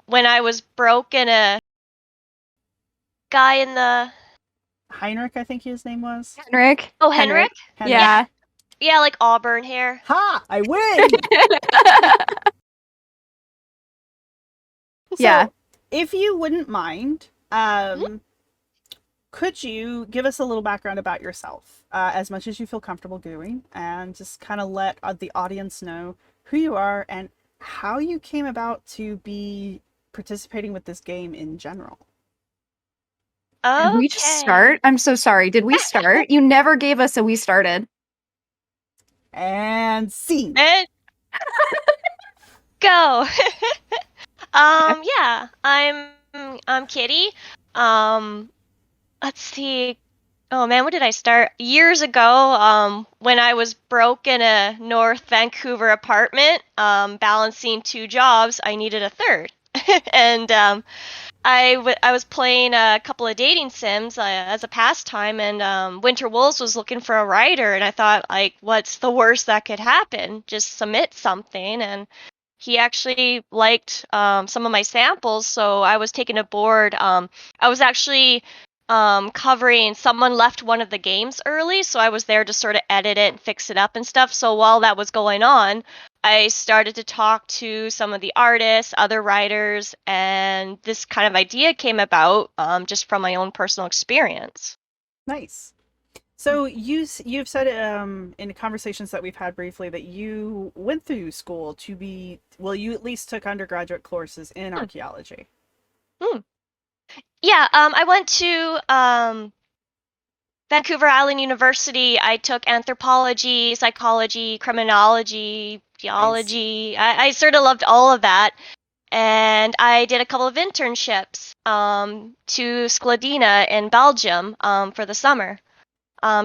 when I was broke and a guy in the Heinrich, I think his name was. Henrik. oh Henrik. Henrik. Henrik. Yeah, Yeah. yeah, like auburn hair. Ha! I win! Yeah. So, if you wouldn't mind, Mhm. could you give us a little background about yourself, as much as you feel comfortable doing, and just kind of let the audience know who you are and how you came about to be participating with this game in general? Did we just Okay. start? I'm so sorry. Did we start? You never gave us a we started. And scene. And go. Yeah, I'm Kitty. Um, let's see. Oh man, when did I start? Years ago, when I was broke in a North Vancouver apartment, balancing two jobs, I needed a third. And I was playing a couple of dating sims as a pastime, and Winter Wolves was looking for a writer, and I thought, like, what's the worst that could happen? Just submit something, and he actually liked some of my samples, so I was taken aboard. I was actually covering someone left one of the games early, so I was there to sort of edit it and fix it up and stuff. So while that was going on, I started to talk to some of the artists, other writers, and this kind of idea came about just from my own personal experience. Nice. So you've said in conversations that we've had briefly that you went through school to be, well, you at least took undergraduate courses in Hmm. archaeology. Hmm. Yeah, I went to Vancouver Island University. I took anthropology, psychology, criminology, Nice. geology. I sort of loved all of that. And I did a couple of internships to Skladina in Belgium for the summer.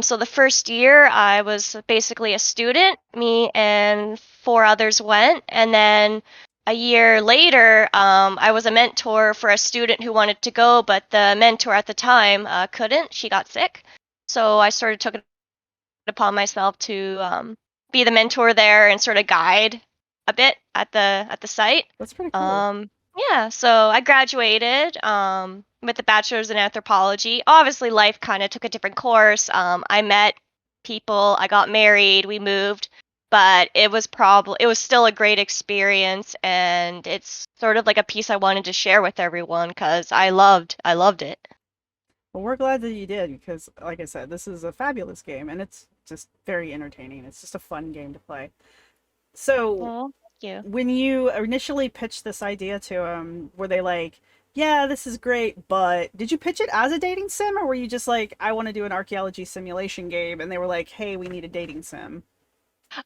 So the first year, I was basically a student. Me and four others went, and then a year later, I was a mentor for a student who wanted to go, but the mentor at the time couldn't. She got sick, so I sort of took it upon myself to be the mentor there and sort of guide a bit at the site. That's pretty cool. Um, yeah, so I graduated with a bachelor's in anthropology. Obviously, life kind of took a different course. I met people, I got married, we moved, but it was still a great experience, and it's sort of like a piece I wanted to share with everyone because I loved it. Well, we're glad that you did because, like I said, this is a fabulous game and it's just very entertaining. It's just a fun game to play. So, Well, thank you. when you initially pitched this idea to them, were they like, "Yeah, this is great," but did you pitch it as a dating sim, or were you just like, "I want to do an archaeology simulation game," and they were like, "Hey, we need a dating sim"?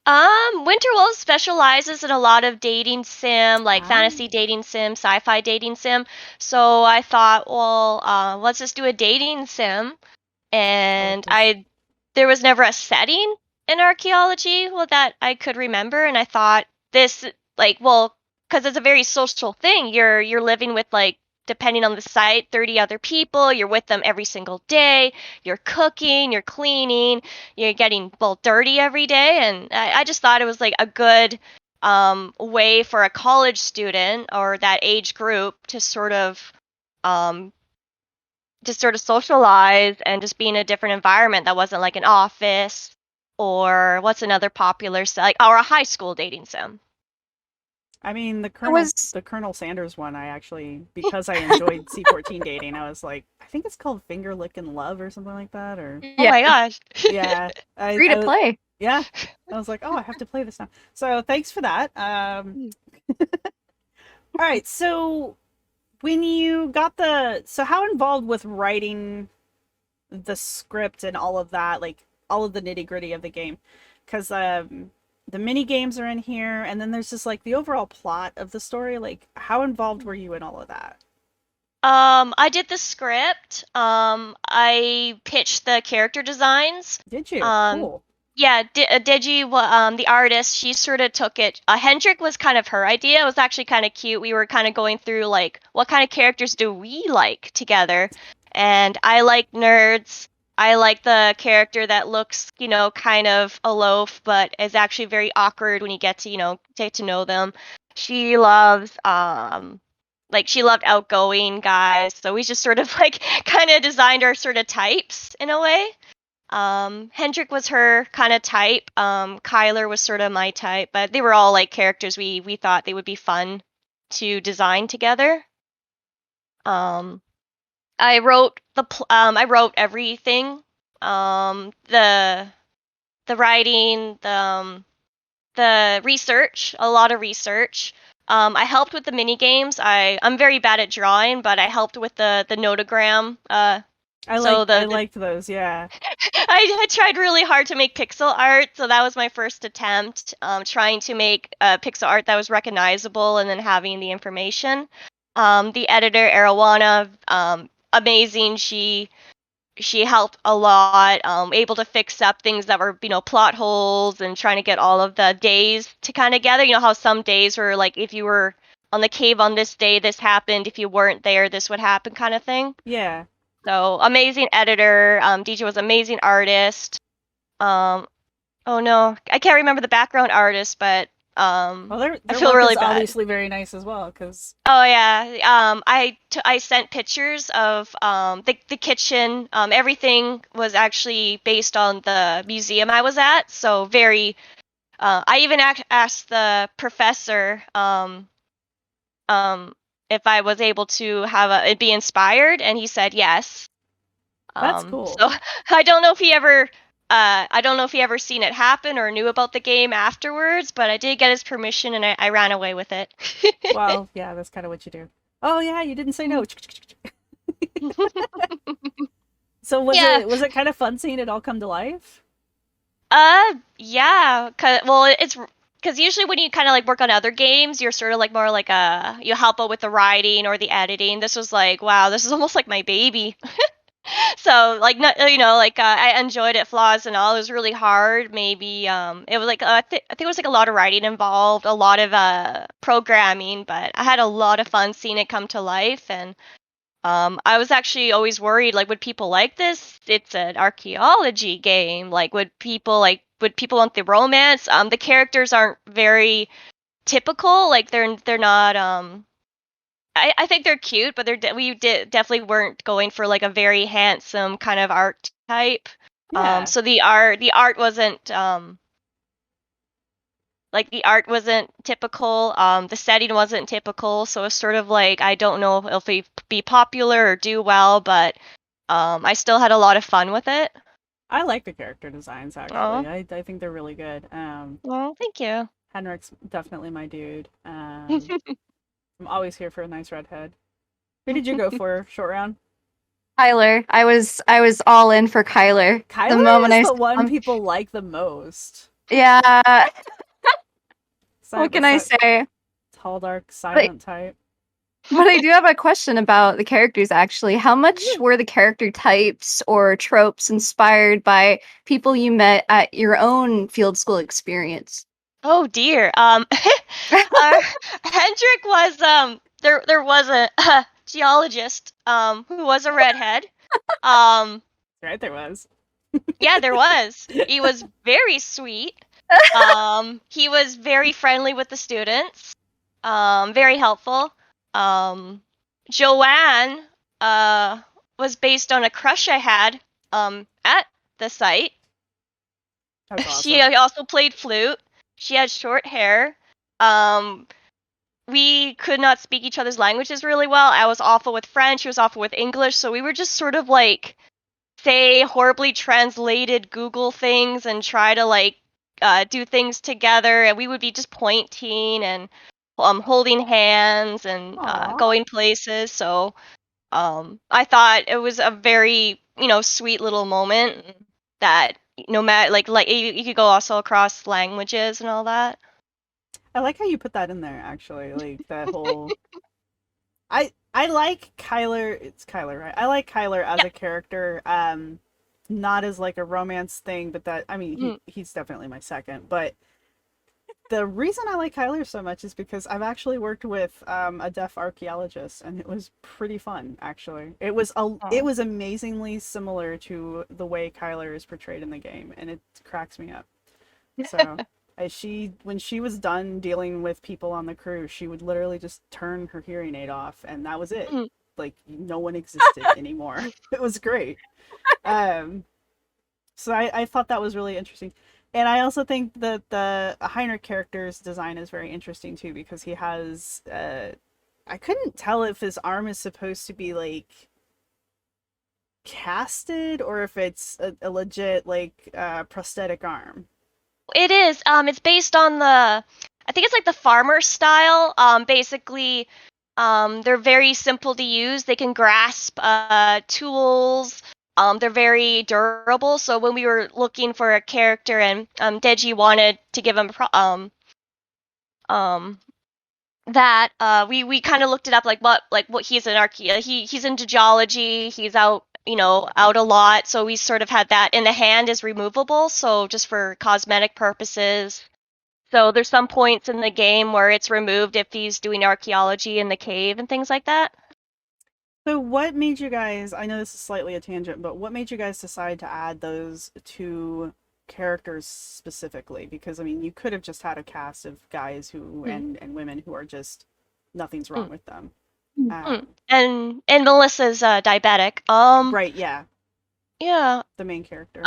Winterwolf specializes in a lot of dating sim, like Ah, fantasy dating sim, sci-fi dating sim. So I thought, well, let's just do a dating sim. oh, And this. there was never a setting in archaeology, well, that I could remember, and I thought this, like, well, because it's a very social thing. You're living with, like, depending on the site, 30 other people. You're with them every single day. You're cooking, you're cleaning, you're getting, well, dirty every day, and I just thought it was like a good way for a college student or that age group um to sort of socialize and just be in a different environment that wasn't like an office or what's another popular like or a high school dating sim. I mean, It was The Colonel Sanders one, I actually, because I enjoyed C-14 dating, I was like, I think it's called Finger Lickin' Love or something like that, or Oh yeah, my gosh. yeah, free to I was, play. yeah, I was like, oh, I have to play this now. So thanks for that. All right, so when you got so how involved with writing the script and all of that, like all of the nitty gritty of the game? Because the mini games are in here, and then there's just like the overall plot of the story. Like, how involved were you in all of that? I did the script. I pitched the character designs. Did you? Um, Cool. yeah, Digi, the artist, she sort of took it. Hendrik was kind of her idea. It was actually kind of cute. We were kind of going through like, what kind of characters do we like together? And I like nerds. I like the character that looks, kind of aloof, but is actually very awkward when you get to, get to know them. She loves like she loved outgoing guys, so we just sort of like kind of designed our sort of types in a way. Hendrik was her kind of type. Kyler was sort of my type, but they were all like characters we thought they would be fun to design together. Um, I wrote everything. The writing, the research, a lot of research. I helped with the mini games. I'm very bad at drawing, but I helped with the notogram. So I the liked those, yeah. I tried really hard to make pixel art, so that was my first attempt. Trying to make pixel art that was recognizable, and then having the information. The editor Arowana, amazing. She helped a lot, able to fix up things that were, plot holes, and trying to get all of the days to kind of gather. You know how some days were like, if you were on the cave on this day, this happened. If you weren't there, this would happen, kind of thing. Yeah. So amazing editor. DJ was amazing artist. Um, oh no, I can't remember the background artist, but Well, I their feel work really is bad. obviously very nice as well, because Oh yeah. I sent pictures of the kitchen. Everything was actually based on the museum I was at. So very. I even asked the professor um if I was able to have it be inspired, and he said yes. that's cool. So I don't know if he ever. I don't know if he ever seen it happen or knew about the game afterwards, but I did get his permission, and I ran away with it. Well, yeah, that's kind of what you do. Oh yeah, you didn't say no. So Yeah. was it kind of fun seeing it all come to life? Yeah. Well, it's because usually when you kind of like work on other games, you're sort of like more like you help out with the writing or the editing. This was like, wow, this is almost like my baby. So like, not, like I enjoyed it, flaws and all. It was really hard. Maybe it was like I think it was like a lot of writing involved, a lot of programming, but I had a lot of fun seeing it come to life. And I was actually always worried, like, would people like this? It's an archaeology game. Like, would people want the romance? The characters aren't very typical. Like, they're not. I think they're cute, but definitely weren't going for like a very handsome kind of art type. Yeah. So the art wasn't like the art wasn't typical. The setting wasn't typical. So it's sort of like I don't know if it be popular or do well, but I still had a lot of fun with it. I like the character designs actually. Oh, I think they're really good. well, thank you. Henrik's definitely my dude. I'm always here for a nice redhead. Who did you go for, short round? Kyler. I was all in for Kyler. The Kyler moment is I the saw one him. people like the most. Yeah. What can I That say? tall, dark, But silent type. but I do have a question about the characters actually. How much were the character types or tropes inspired by people you met at your own field school experience? Oh dear. Hendrik was there was a geologist who was a redhead. Um Right, there was. yeah, there was. He was very sweet. He was very friendly with the students. Very helpful. Um Joanne uh was based on a crush I had at the site. That's She awesome. also played flute. She had short hair. Um we could not speak each other's languages really well. I was awful with French, she was awful with English, so we were just sort of like say horribly translated Google things and try to like do things together, and we would be just pointing and holding hands and Aw. going places. So I thought it was a very sweet little moment that no matter like you could go also across languages and all that. I like how you put that in there, actually. Like, that whole. I like Kyler. It's Kyler, right? I like Kyler as Yeah. a character. Not as like a romance thing, but that I mean Mhm. he's definitely my second. But the reason I like Kyler so much is because I've actually worked with a deaf archaeologist, and it was pretty fun. Actually, it Aw. was amazingly similar to the way Kyler is portrayed in the game, and it cracks me up. So She when she was done dealing with people on the crew, she would literally just turn her hearing aid off, and that was it. Mhm. Like no one existed anymore. It was great. Um, so I thought that was really interesting. And I also think that the Heinrich character's design is very interesting too because he has I couldn't tell if his arm is supposed to be like casted or if it's a legit like prosthetic arm. It is. It's based on I think it's like the farmer style. Basically, they're very simple to use. They can grasp tools. They're very durable. So when we were looking for a character, and Deji wanted to give him um that we kind of looked it up, like what he's an he's into geology. He's out, out a lot. So we sort of had that. And the hand is removable, so just for cosmetic purposes. So there's some points in the game where it's removed if he's doing archaeology in the cave and things like that. So what made you guys, I know this is slightly a tangent, but what made you guys decide to add those two characters specifically? Because I mean, you could have just had a cast of guys who Mm, and women who are just nothing's wrong mm, with them. mm. Um, And Melissa's diabetic. right, yeah, Yeah. the main uh, character.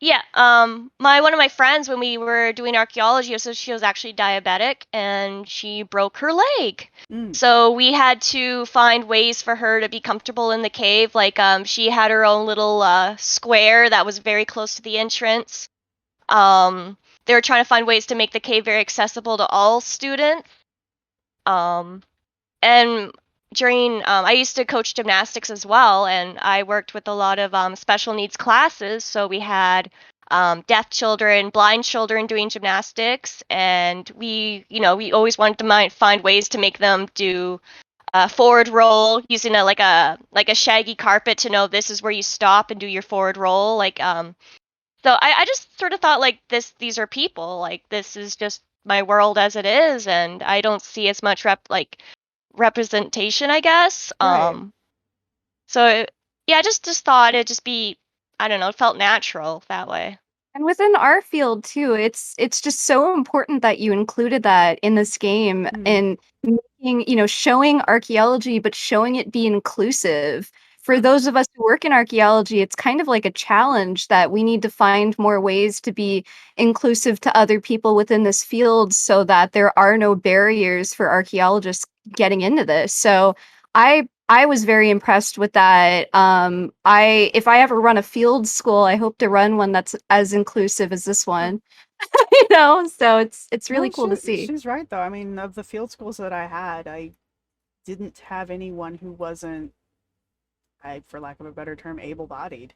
Yeah, my one of my friends, when we were doing archaeology, so she was actually diabetic and she broke her leg. Mm, So we had to find ways for her to be comfortable in the cave. Like she had her own little square that was very close to the entrance. Um they were trying to find ways to make the cave very accessible to all students. Um and during I used to coach gymnastics as well, and I worked with a lot of special needs classes. So we had deaf children, blind children doing gymnastics, and we always wanted to find ways to make them do a forward roll using a shaggy carpet to know this is where you stop and do your forward roll. So I just sort of thought, like, these are people, like this is just my world as it is, and I don't see as much representation, I guess. right. So yeah, I just thought it'd just be, I don't know, it felt natural that way. And within our field too, it's just so important that you included that in this game Mm, and making, showing archaeology, but showing it be inclusive. For those of us who work in archaeology, it's kind of like a challenge that we need to find more ways to be inclusive to other people within this field so that there are no barriers for archaeologists getting into this. So I was very impressed with that. I if I ever run a field school, I hope to run one that's as inclusive as this one. So it's no, really cool to see. she's right though. I mean, of the field schools that I had, I didn't have anyone who wasn't, I, for lack of a better term, able-bodied.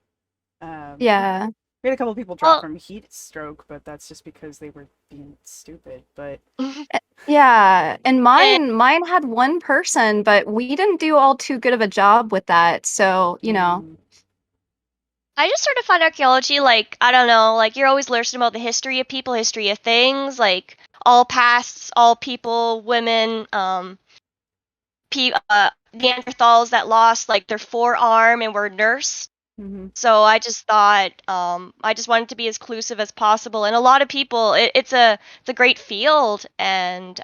Um, Yeah. we had a couple people drop Well, from heat stroke, but that's just because they were being stupid. But Yeah, and and mine had one person, but we didn't do all too good of a job with that. So. mm, I just sort of find archaeology, like, I don't know, like you're always learning about the history of people, history of things, like all pasts, all people, women, Neanderthals that lost like their forearm and were nursed. mhm. So I just thought, I just wanted to be as inclusive as possible. And a lot of people, it's a great field, and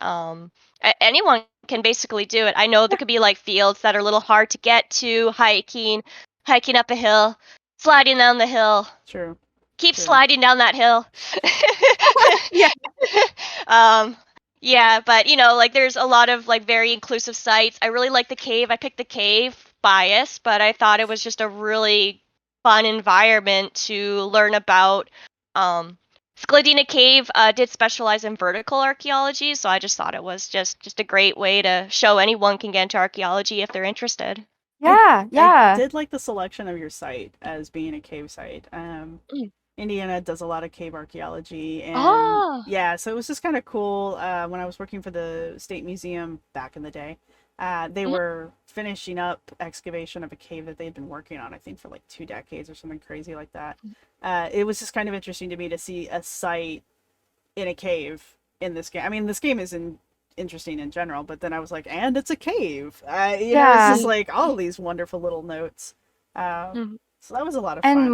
anyone can basically do it. I know there could be like fields that are a little hard to get to, hiking up a hill, sliding down the hill, True, keep true. sliding down that hill. Yeah. um, yeah, but like there's a lot of like very inclusive sites. I really like the cave. I picked the cave bias, but I thought it was just a really fun environment to learn about. Um, Skladina Cave did specialize in vertical archaeology, so I just thought it was just a great way to show anyone can get into archaeology if they're interested. I Yeah, I yeah. did like the selection of your site as being a cave site. Mm. Indiana does a lot of cave archaeology, and Oh. yeah, so it was just kind of cool. When I was working for the state museum back in the day, they Mm. were finishing up excavation of a cave that they'd been working on, I think, for like 2 decades or something crazy like that. It was just kind of interesting to me to see a site in a cave in this game. I mean, this game is interesting in general, but then I was like, and it's a cave. It's Yeah. just like all these wonderful little notes. Mm. So that was a lot of And fun.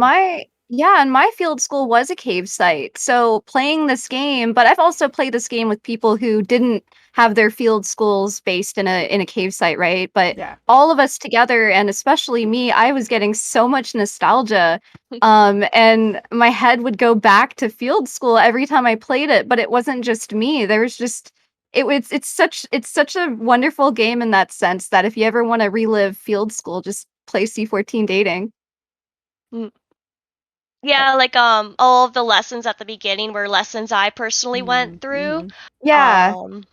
Yeah, and my field school was a cave site. So playing this game, but I've also played this game with people who didn't have their field schools based in a cave site, right? But Yeah. all of us together, and especially me, I was getting so much nostalgia. And my head would go back to field school every time I played it, but it wasn't just me. There was just it's such a wonderful game in that sense that if you ever want to relive field school, just play C-14 dating. Mm. I, Yeah, like all of the lessons at the beginning were lessons I personally went through. mm-hmm. Yeah. Um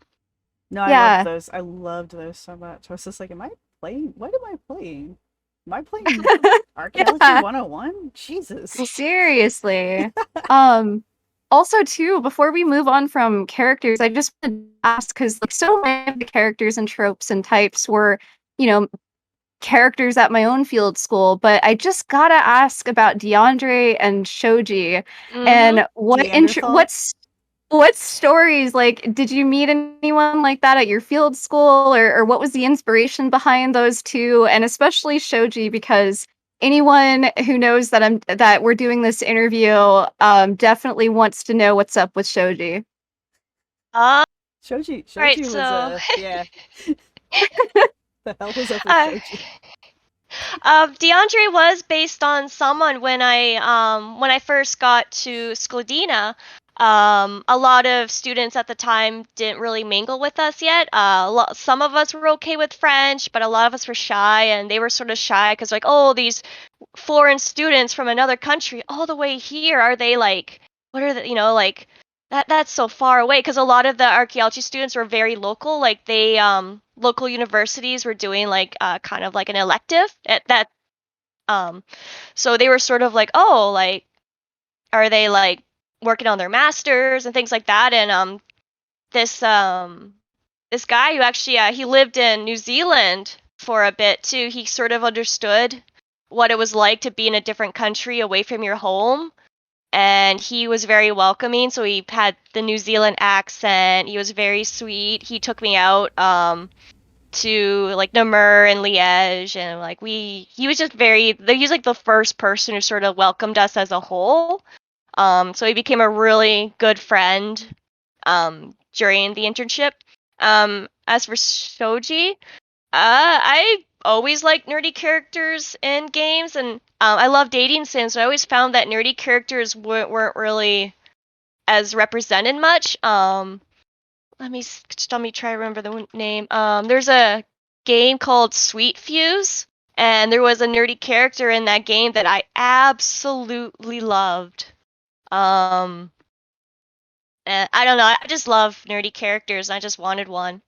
No, I loved Yeah. those. I loved those so much. I was just like, am I playing? What am I playing? Am I playing Archaeology Yeah. 101? Jesus. Seriously. Um, Also too, before we move on from characters, I just want to ask because like so many of the characters and tropes and types were, you know, characters at my own field school, but I just gotta ask about DeAndre and Shoji mhm. and Neanderthal? what stories, like, did you meet anyone like that at your field school, or what was the inspiration behind those 2? And especially Shoji, because anyone who knows that we're doing this interview, definitely wants to know what's up with Shoji. Uh, right, Shoji was so yeah. The hell was up with uh Shoji? DeAndre was based on someone when I first got to Skladina. A lot of students at the time didn't really mingle with us yet. Some of us were okay with French, but a lot of us were shy, and they were sort of shy because like, oh, these foreign students from another country all the way here, are they like, what are the, like that's so far away, because a lot of the archaeology students were very local, like they local universities were doing like kind of like an elective at that um so they were sort of like, oh, like, are they like working on their masters and things like that. And this this guy who actually he lived in New Zealand for a bit too. He sort of understood what it was like to be in a different country away from your home, and he was very welcoming. So he had the New Zealand accent. He was very sweet. He took me out to like Namur and Liège, and like he was just very, he was like the first person who sort of welcomed us as a whole. So he became a really good friend during the internship. As for Shoji, I always liked nerdy characters in games, and I love dating sims. So I always found that nerdy characters weren't really as represented much. Let me try to remember the name. There's a game called Sweet Fuse, and there was a nerdy character in that game that I absolutely loved. Um, and I don't know. I just love nerdy characters. I just wanted one.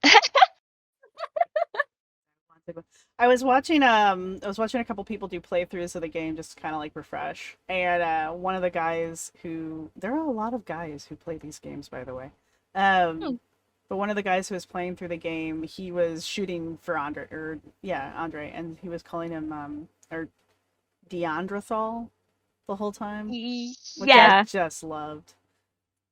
I was watching a couple people do playthroughs of the game just kind of like refresh. And one of the guys who, there are a lot of guys who play these games, by the way. Hmm. But one of the guys who was playing through the game, he was shooting for Andre, or yeah, Andre, and he was calling him or Deandrathal the whole time, which I Yeah. Yeah. just loved.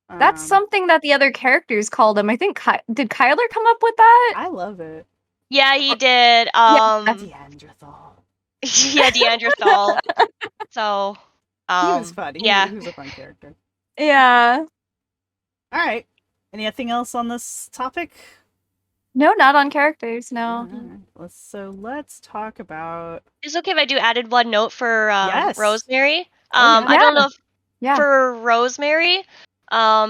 That's Um, something that the other characters called him. I think did Kyler come up with that? I love it. Yeah, he did. Yeah. Deandrathal. Yeah, Neanderthal. So, He was fun. yeah. He was a fun character. Yeah. All right. Anything else on this topic? No, not on characters, All no. right. Let's talk about It's okay if I do added one note for yes. Rosemary. Oh yeah. I Yeah. don't know if Yeah. for Rosemary,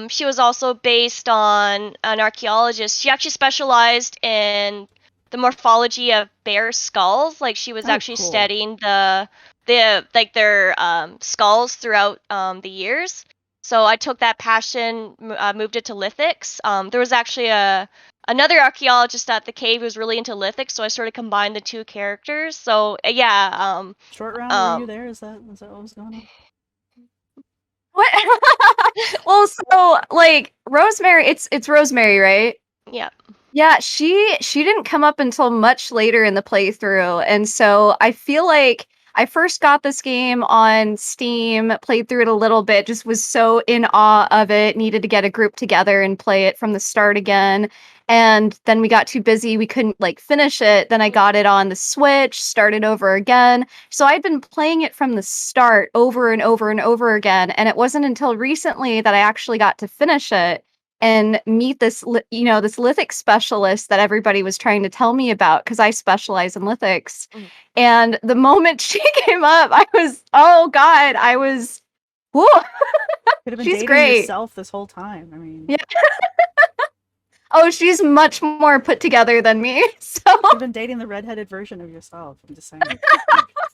she was also based on an archaeologist. She actually specialized in the morphology of bear skulls. Like she was Oh actually cool. studying like their skulls throughout the years. So I took that passion, moved it to lithics. There was actually another archaeologist at the cave who was really into lithics, so I sort of combined the two characters. So yeah, Short round, were you um, there? Is that what was going on? What? Well, so like Rosemary, it's Rosemary, right? yeah. Yeah, she didn't come up until much later in the playthrough, and so I feel like I first got this game on Steam, played through it a little bit, just was so in awe of it, needed to get a group together and play it from the start again. And then we got too busy, we couldn't like finish it. Then I got it on the Switch, started over again. So I'd been playing it from the start over and over and over again. And it wasn't until recently that I actually got to finish it and meet this, this lithic specialist that everybody was trying to tell me about because I specialize in lithics. Mm. And the moment she came up, I was, oh God, I was, whoa, Could have been she's dating great. yourself this whole time. I mean, Yeah. Oh, she's much more put together than me. So could have been dating the redheaded version of yourself. I'm just saying, you've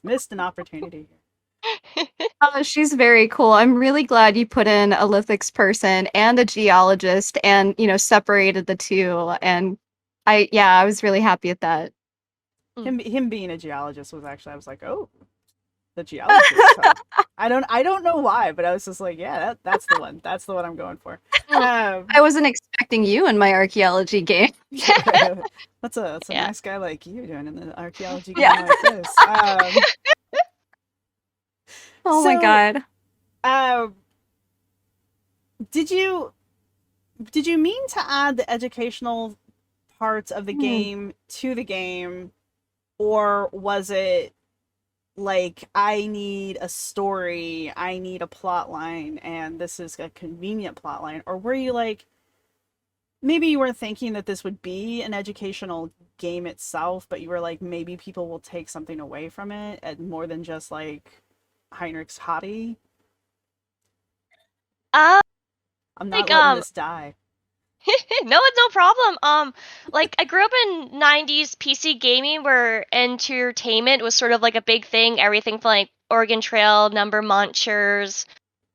missed an opportunity here. she's very cool. I'm really glad you put in a lithics person and a geologist and, separated the two. And I was really happy at that. Him being a geologist was actually, I was like, oh, the geologist. Huh? I don't know why, but I was just like, yeah, that's the one. That's the one I'm going for. I wasn't expecting you in my archaeology game. What's a Yeah. nice guy like you doing in the archaeology game Yeah. like this? Oh my God. Did you mean to add the educational parts of the game to the game, or was it like, I need a story, I need a plot line, and this is a convenient plot line? Or were you like, maybe you were thinking that this would be an educational game itself, but you were like, maybe people will take something away from it, and more than just like Heinrich's hottie? Uh, I'm not like letting this die. no, it's no problem. Like I grew up in 90s PC gaming where entertainment was sort of like a big thing. Everything from like Oregon Trail, Number Munchers,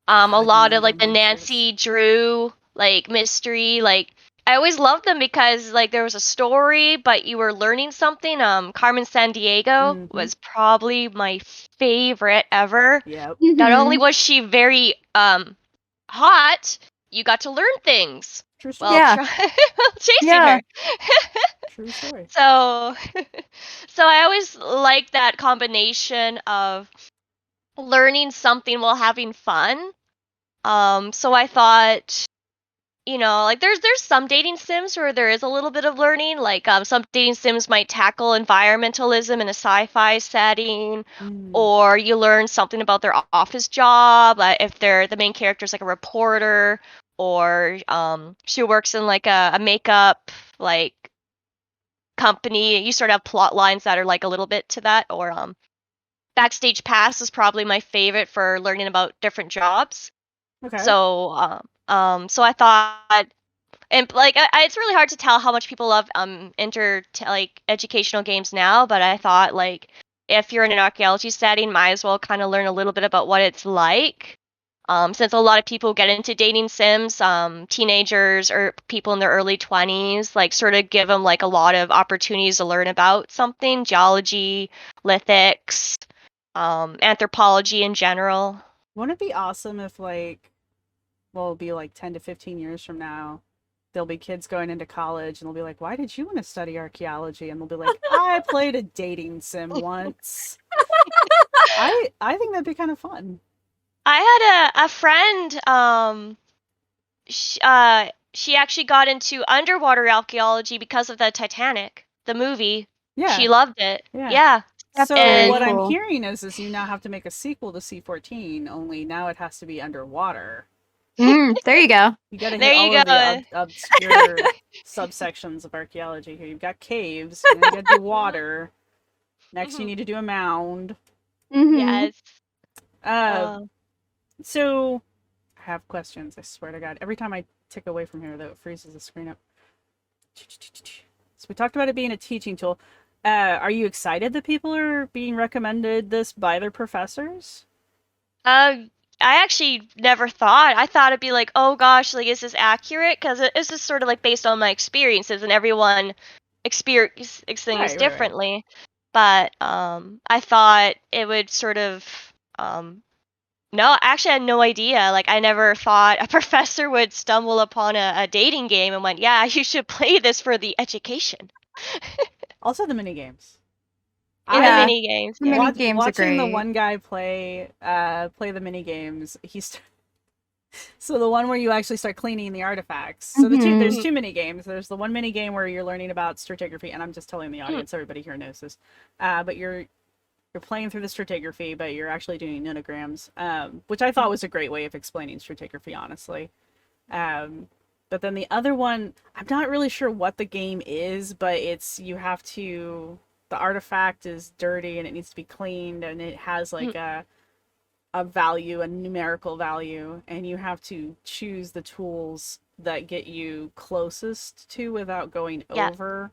a God, lot of Number like the Munchers. Nancy Drew like mystery. Like I always loved them because like there was a story, but you were learning something. Carmen San Diego was probably my favorite ever. Yep. Not only Mhm. was she very hot, you got to learn things True story. while Yeah. chasing Yeah. her. True story. So so I always like that combination of learning something while having fun. So I thought, like there's some dating sims where there is a little bit of learning. Like some dating sims might tackle environmentalism in a sci-fi setting, or you learn something about their office job, if the main character is like a reporter, or she works in like a makeup like company. You sort of have plot lines that are like a little bit to that, or Backstage Pass is probably my favorite for learning about different jobs. Okay. So I thought, and like it's really hard to tell how much people love like educational games now, but I thought like if you're in an archaeology setting, might as well kind of learn a little bit about what it's like. Since a lot of people get into dating sims, teenagers or people in their early 20s, like sort of give them like a lot of opportunities to learn about something, geology, lithics, anthropology in general. Wouldn't it be awesome if, like, well, it'll be like 10 to 15 years from now, there'll be kids going into college and they'll be like, why did you want to study archaeology? And they'll be like, I played a dating sim once. I think that'd be kind of fun. I had a friend, she actually got into underwater archaeology because of the Titanic, the movie. Yeah. She loved it. Yeah. Yeah. That's So very what I'm cool. hearing is you now have to make a sequel to C-14, only now it has to be underwater. There you go. You got to hit There you all of the go. obscure subsections of archaeology here. You've got caves, and then you got to do water. Next, you need to do a mound. Mhm. Yes. So I have questions. I swear to God, every time I tick away from here, though, it freezes the screen up. So we talked about it being a teaching tool. Are you excited that people are being recommended this by their professors? I actually never thought. I thought it'd be like, oh gosh, like is this accurate? Because it's just sort of like based on my experiences, and everyone experiences things Right. differently. But I thought it would sort of no, actually, I had no idea. Like, I never thought a professor would stumble upon a dating game and went, "Yeah, you should play this for the education." Also, the mini games. In the Yeah. mini games. The Yeah. mini games are Watching the great. one guy play the mini games, so the one where you actually start cleaning the artifacts. So there's Mhm. two mini games. There's the one mini game where you're learning about stratigraphy, and I'm just telling the audience, everybody here knows this. But you're playing through the stratigraphy, but you're actually doing nonograms, which I thought was a great way of explaining stratigraphy, honestly. Um, but then the other one, I'm not really sure what the game is, but the artifact is dirty and it needs to be cleaned, and it has like a value, a numerical value, and you have to choose the tools that get you closest to without going Yeah. over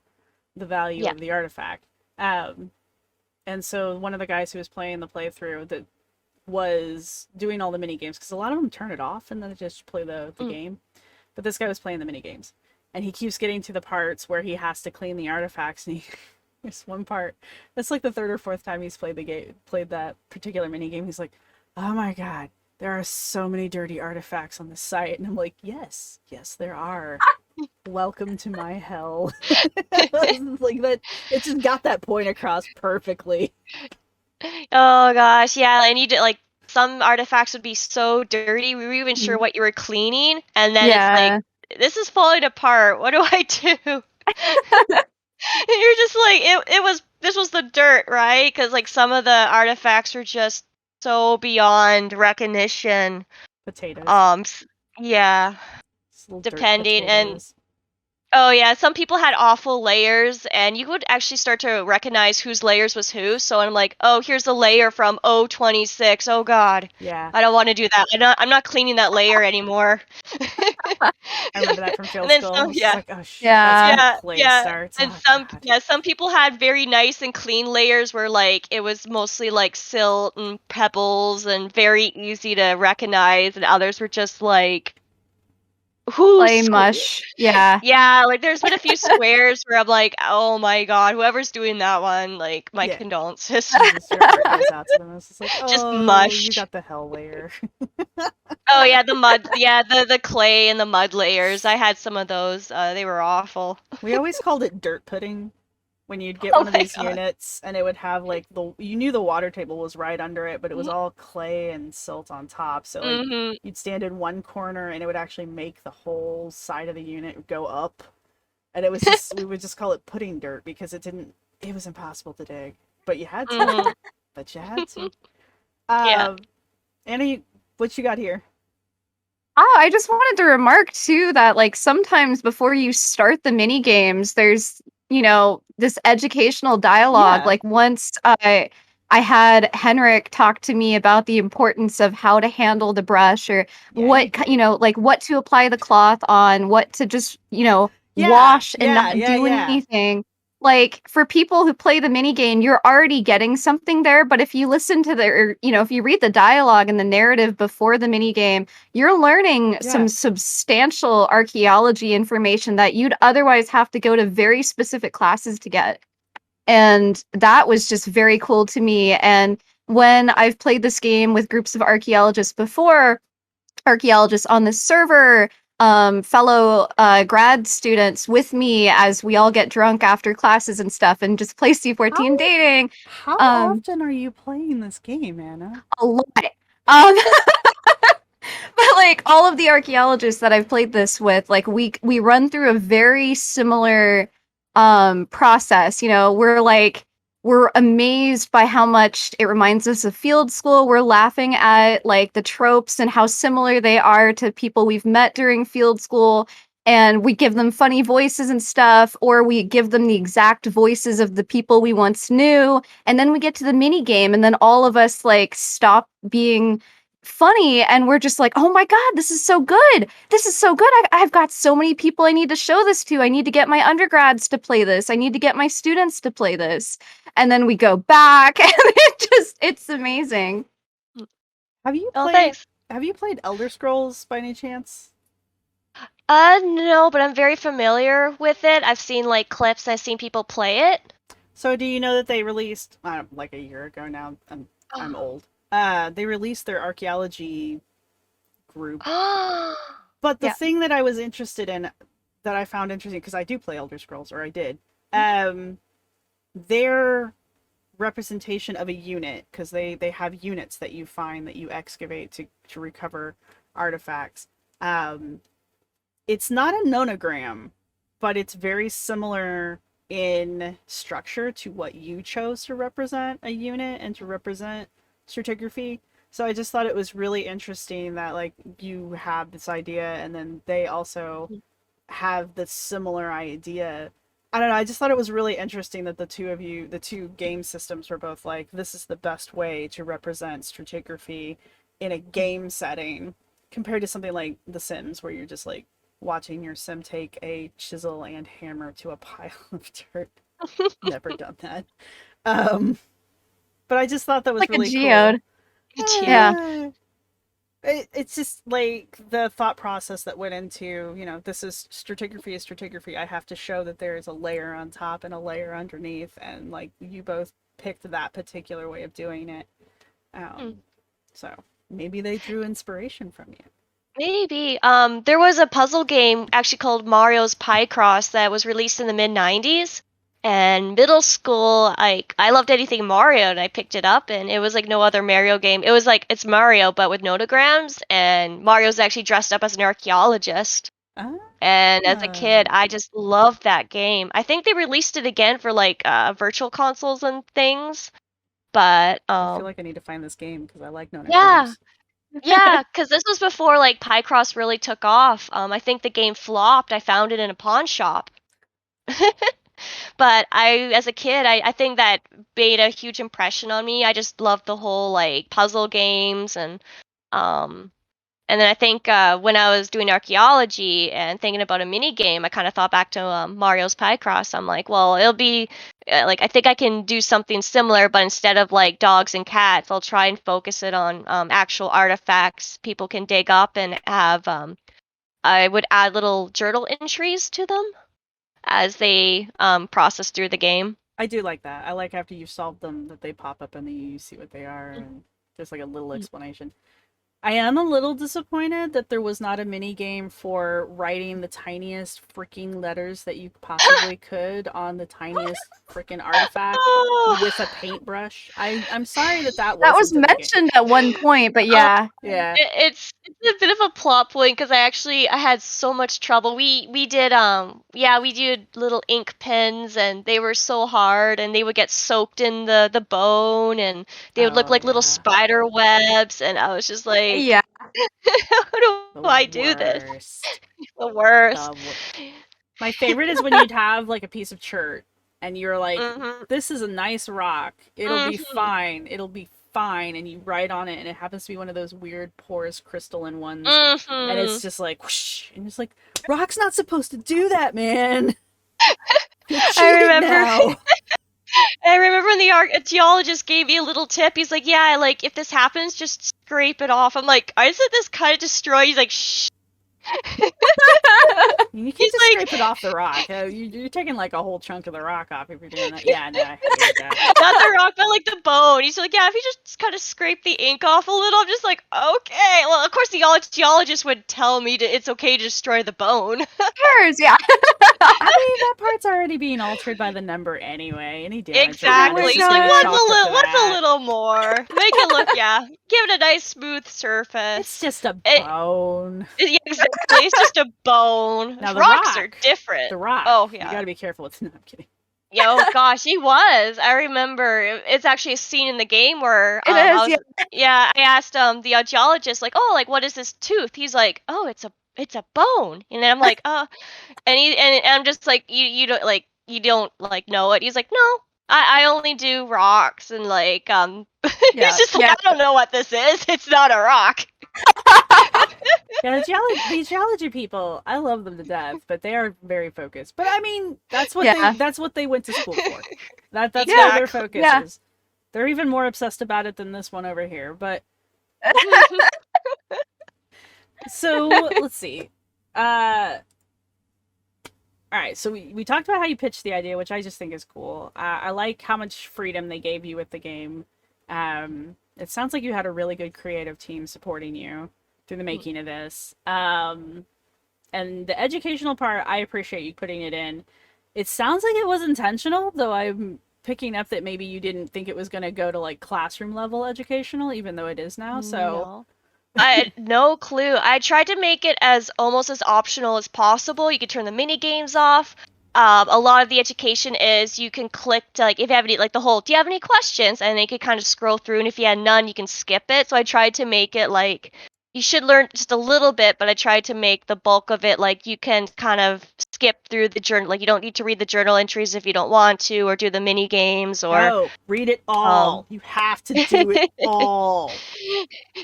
the value Yeah. of the artifact. Um, and so one of the guys who was playing the playthrough that was doing all the mini games, because a lot of them turn it off and then just play the game. But this guy was playing the mini games, and he keeps getting to the parts where he has to clean the artifacts. And there's one part that's like the third or fourth time he's played that particular mini game. He's like, "Oh my god, there are so many dirty artifacts on the site," and I'm like, "Yes, yes, there are. Welcome to my hell." Like that, it just got that point across perfectly. Oh gosh, yeah, and you did like some artifacts would be so dirty, we were even sure what you were cleaning, and then it's like, Yeah. this is falling apart. What do I do? And you're just like, it was this was the dirt, right? Because like some of the artifacts are just so beyond recognition. Potatoes, Um, s- yeah, just little dirt depending and potatoes. oh yeah, some people had awful layers, and you would actually start to recognize whose layers was who. So I'm like, oh, here's a layer from 026. Oh God, Yeah, I don't want to do that. I'm not cleaning that layer anymore. I remember that from Field And then School. some, It's just yeah, like, oh, that's when Yeah. the yeah, clay yeah. starts. And Oh god. some people had very nice and clean layers where like it was mostly like silt and pebbles and very easy to recognize, and others were just like, who's Clay mush. Yeah. yeah, like there's been a few squares where I'm like, oh my god, whoever's doing that one, like my Yeah, condolences. your heart goes out to them. It's just like, Just oh, you mush. got the hell layer. Oh yeah, the mud, yeah, the clay and the mud layers. I had some of those. They were awful. We always called it dirt pudding when you'd get Oh one of my these god. units, and it would have like you knew the water table was right under it, but it was Mhm. all clay and silt on top. So like Mhm. you'd stand in one corner, and it would actually make the whole side of the unit go up. And it was just we would just call it pudding dirt because it was impossible to dig, but you had to. Mhm. But you had to. Yeah. Annie, what you got here? Oh, I just wanted to remark too that like sometimes before you start the mini games, there's, this educational dialogue. Yeah, Like once I had Henrik talk to me about the importance of how to handle the brush or yeah, you did. like what to apply the cloth on, what to just, Yeah, wash and yeah, not yeah, do yeah, anything. Like for people who play the mini game, you're already getting something there, but if you listen to if you read the dialogue and the narrative before the mini game, you're learning some yeah. substantial archaeology information that you'd otherwise have to go to very specific classes to get. And that was just very cool to me. And when I've played this game with groups of archaeologists before, archaeologists on the server, fellow grad students with me as we all get drunk after classes and stuff and just play How C-14 dating, how um, often are you playing this game, Anna? a lot. Um, but like all of the archaeologists that I've played this with, like we run through a very similar process. We're amazed by how much it reminds us of field school. We're laughing at like the tropes and how similar they are to people we've met during field school. And we give them funny voices and stuff, or we give them the exact voices of the people we once knew. And then we get to the mini game, and then all of us like stop being funny and we're just like, oh my god, this is so good, this is so good. I've got so many people I need to show this to. I need to get my undergrads to play this, I need to get my students to play this. And then we go back and it's amazing. Have you Oh, played thanks. have you played Elder Scrolls by any chance? No, but I'm very familiar with it. I've seen like clips, I've seen people play it. So do you know that they released like a year ago now? I'm old. They released their archaeology group. Oh. But the Yeah. thing that I was interested in, that I found interesting, because I do play Elder Scrolls, or I did, Mhm. their representation of a unit, because they have units that you find that you excavate to recover artifacts. Um, it's not a nonogram, but it's very similar in structure to what you chose to represent a unit and to represent stratigraphy. So I just thought it was really interesting that like you have this idea and then they also have this similar idea. I don't know, I just thought it was really interesting that the two of you, the two game systems were both like, this is the best way to represent stratigraphy in a game setting compared to something like The Sims where you're just like watching your sim take a chisel and hammer to a pile of dirt. Never done that. Um, but I just thought that was Like a really geode. cool. Yeah. It's just like the thought process that went into, you know, this is stratigraphy. I have to show that there is a layer on top and a layer underneath, and like you both picked that particular way of doing it. Mm. So maybe they drew inspiration from you. Maybe. There was a puzzle game actually called Mario's Picross that was released in the mid '90s. And middle school, I loved anything Mario, and I picked it up, and it was like no other Mario game. It was like it's Mario but with notograms, and Mario's actually dressed up as an archaeologist. Ah, And as a kid, I just loved that game. I think they released it again for like virtual consoles and things, but I feel like I need to find this game because I like yeah. nonograms. Yeah, because this was before like Picross really took off. I think the game flopped. I found it in a pawn shop. But as a kid, I think that made a huge impression on me. I just loved the whole like puzzle games um, and then I think when I was doing archaeology and thinking about a mini game, I kind of thought back to Mario's Picross. I'm like, well, it'll be like I think I can do something similar, but instead of like dogs and cats, I'll try and focus it on actual artifacts people can dig up and have. I would add little journal entries to them as they process through the game. I do like that. I like after you've solved them that they pop up and then you see what they are and just like a little explanation. I am a little disappointed that there was not a mini game for writing the tiniest freaking letters that you possibly could on the tiniest freaking artifact with a paintbrush. I'm sorry that That was wasn't in the game. mentioned at one point, but yeah. Yeah. It's a bit of a plot point because I had so much trouble. We did we did little ink pens and they were so hard and they would get soaked in the bone and they would look Oh like little yeah. spider webs and I was just like, Yeah. how do The I do this? worst. The worst. The My favorite is when you'd have like a piece of chert and you're like, Mhm. this is a nice rock. It'll be Mhm. fine. It'll be fine. And you write on it and it happens to be one of those weird porous crystalline ones. And it's Mhm. just like whoosh. And it's like, rock's not supposed to do that, man. You're I cheating remember now. I remember when the archaeologist gave me a little tip. He's like, "Yeah, like if this happens, just scrape it off." I'm like, "Isn't this kind of destroyed?" He's like, "Shh." You can't He's just like, scrape it off the rock. You're taking like a whole chunk of the rock off if you're doing that. Yeah, no, I hate that. "Not the rock, but like the bone." He's like, "Yeah, if you just kind of scrape the ink off a little." I'm just like, "Okay." Well, of course, the archaeologist would tell me it's okay to destroy the bone. Hers, yeah. I mean, that part's already being altered by the number anyway. Any damage Oh my Exactly. analysis He's is like, going to God. chalk up to what's a that. little more? Make it look, yeah. Give it a nice smooth It's surface. just a It, bone. yeah, exactly. It's just a bone. Now Rocks are different. the rock. Oh You yeah. got to be careful with. No, I'm kidding. Yo, gosh, he was. I remember it's actually a scene in the game where It I is, was yeah. I asked the geologist like, "Oh, like what is this tooth?" He's like, "Oh, it's a bone." And then I'm like, "Oh." And I'm just like, you don't like know it." He's like, "No. I only do rocks and like he's Yeah. just like, Yeah. "I don't know what this is. It's not a rock." Yeah, the geology people, I love them to death, but they are very focused. But I mean, Yeah. that's what they went to school for. That's where their Exactly. focus Yeah. is. They're even more obsessed about it than this one over here. But so let's see. All right, so we talked about how you pitched the idea, which I just think is cool. I like how much freedom they gave you with the game. It sounds like you had a really good creative team supporting you through the making of this. And the educational part, I appreciate you putting it in. It sounds like it was intentional, though picking up that maybe you didn't think it was going to go to like classroom level educational, even though it is now. So No. I had no clue. I tried to make it as almost as optional as possible. You could turn the mini games off. A lot of the education is you can click to like if you have any like the whole do you have any questions, and they could kind of scroll through, and if you had none you can skip it. So I tried to make it like you should learn just a little bit, but I tried to make the bulk of it like you can kind of skip through the journal, like you don't need to read the journal entries if you don't want to, or do the mini games, or no, read it all. You have to do it all.